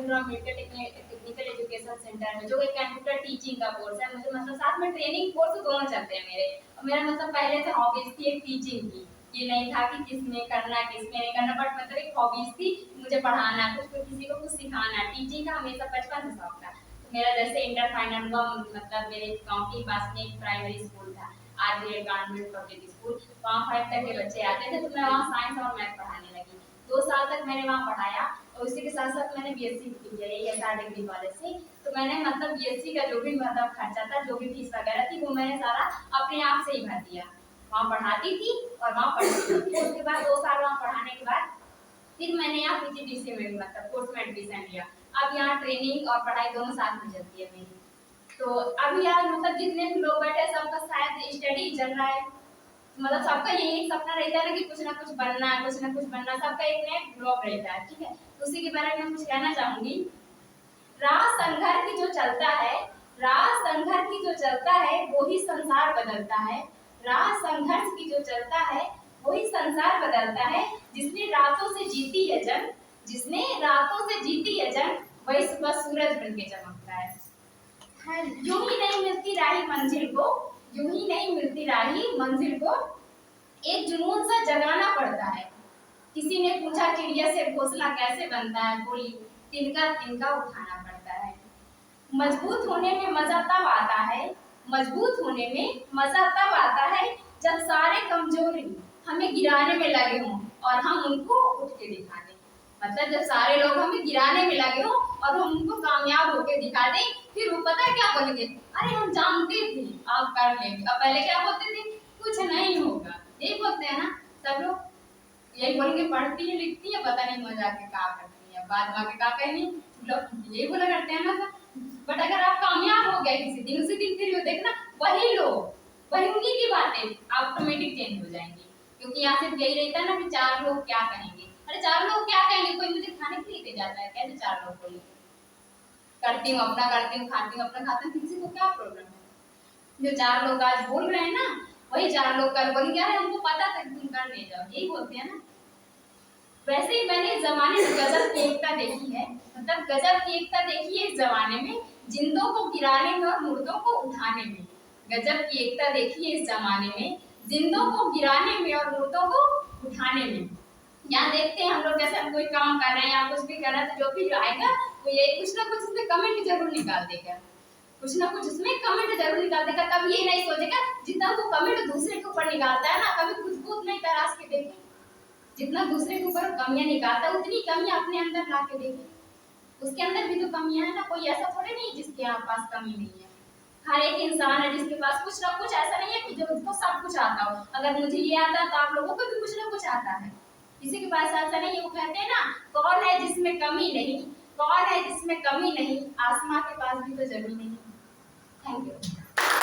Rao Ambedkar technical education centre में, जो एक कंप्यूटर टीचिंग का कोर्स है। मुझे मतलब साथ में ट्रेनिंग कोर्स दोनों चलते हैं मेरे। और मेरा मतलब पहले से हॉबीज थी एक टीचिंग की, ये नहीं था कि किसमें करना किसमें नहीं करना, बट मतलब एक हॉबीज थी मुझे पढ़ाना, कुछ किसी को कुछ सिखाना। टीचिंग का हमेशा बचपन से शौक था। तो मेरा जैसे इंटर फाइनल हुआ, मतलब मेरे गाँव के पास में एक प्राइमरी स्कूल था, आरबीएल गवर्नमेंट पब्लिक स्कूल, वहाँ 5 तक के बच्चे आते थे। तो मैं वहाँ साइंस और मैथ पढ़ाने लगी। 2 साल तक मैंने वहाँ पढ़ाया और उसी के साथ साथ मैंने बीएससी की है एसआर डिग्री कॉलेज से। तो मैंने मतलब बीएससी का जो भी मतलब खर्चा था, जो भी फीस वगैरह थी, वो मैंने सारा अपने आप से ही भर दिया। वहाँ पढ़ाती थी और वहाँ पढ़ती थी। उसके बाद 2 साल वहाँ पढ़ाने के बाद फिर मैंने यहाँ पीजीडीसी में मतलब कोर्स में एडमिशन लिया। अब यहाँ ट्रेनिंग और पढ़ाई दोनों साथ में चलती है मेरी। तो अभी यार मतलब जितने भी लोग बैठे सबका शायद स्टडी चल रहा है, मतलब सबका यही सपना रहता है ना कि कुछ ना कुछ बनना है, कुछ ना कुछ बनना, सबका एक नया जॉब रहता है। ठीक है, तो उसी के बारे में कुछ कहना चाहूंगी। राह संघर्ष की जो चलता है, राह संघर्ष की जो चलता है वही संसार बदलता है। राह संघर्ष की जो चलता है वही संसार बदलता है। जिसने रातों से जीती है जंग, जिसने रातों से जीती है जंग, वही सुबह सूरज बन के चमकता है। यूं ही नहीं मिलती राही मंजिल को, यूं ही नहीं मिलती राही मंजिल को, एक जुनून सा जगाना पड़ता है। किसी ने पूछा चिड़िया से घोंसला कैसे बनता है, बोली तिनका तिनका उठाना पड़ता है। मजबूत होने में मजा तब आता है, मजबूत होने में मजा तब आता है जब सारे कमजोरी हमें गिराने में लगे हों और हम उनको उठ के दिखा दें। मतलब जब सारे लोग हमें गिराने में लगे हों और हम उनको कामयाब होके दिखा दें, फिर वो पता है क्या बोलेंगे, अरे हम जानते थे आप कर लेंगे। अब पहले क्या बोलते थे, कुछ नहीं होगा, यही बोलते हैं ना सब लोग, यही बोलेंगे पढ़ती है लिखती है पता नहीं मजाक के क्या करती है, बाद में क्या कहेंगे, लोग यही बोला करते हैं ना सब। बट अगर आप कामयाब हो गए किसी दिन, उसी दिन फिर देखना वही लोग वही उन्हीं की बातें ऑटोमेटिक चेंज हो जाएंगी। क्योंकि यहाँ सिर्फ यही रहता है ना कि 4 लोग क्या कहेंगे। अरे 4 लोग क्या कहेंगे, कोई मुझे खाने के लिए दे जाता है, कैसे 4 लोग को करती हूँ अपना, करती हूँ खाती हूँ अपना, खाती हूँ, किसी को क्या प्रॉब्लम है। जो 4 लोग आज बोल रहे हैं ना, वही 4 लोग कल बोलेंगे अरे हमको पता था तुम कर ले जाओ, यही बोलते हैं ना। वैसे ही मैंने इस जमाने में गजब की एकता देखी है, मतलब गजब की एकता देखी है इस जमाने में, जिंदों को गिराने में और मुर्दों को उठाने में। गजब की एकता देखी है इस जमाने में, जिंदों को गिराने में और मुर्दों को उठाने में। यहाँ देखते हैं हम लोग, जैसे हम कोई काम कर रहे हैं या कुछ भी कर रहे हैं, तो जो भी आएगा वो ये कुछ ना कुछ उसमें कमेंट जरूर निकाल देगा, कुछ ना कुछ उसमें कमेंट जरूर निकाल देगा। कभी ये नहीं सोचेगा जितना वो कमेंट दूसरे के ऊपर निकालता है ना, कभी खुद को उतना ही तराश के देखे, जितना दूसरे के ऊपर कमियां निकालता है उतनी कमियां अपने अंदर ला के देखे। उसके अंदर भी तो कमियां है ना, कोई ऐसा थोड़े नहीं जिसके पास कमी नहीं है। हर एक इंसान है जिसके पास कुछ ना कुछ, ऐसा नहीं है कि जो उसको सब कुछ आता हो। अगर मुझे ये आता है तो आप लोगों को भी कुछ ना कुछ आता है, किसी के पास ऐसा नहीं है। वो कहते हैं ना, कौन है जिसमें कमी नहीं, कौन है जिसमें कमी नहीं, आसमां के पास भी तो जमीन नहीं। Thank you.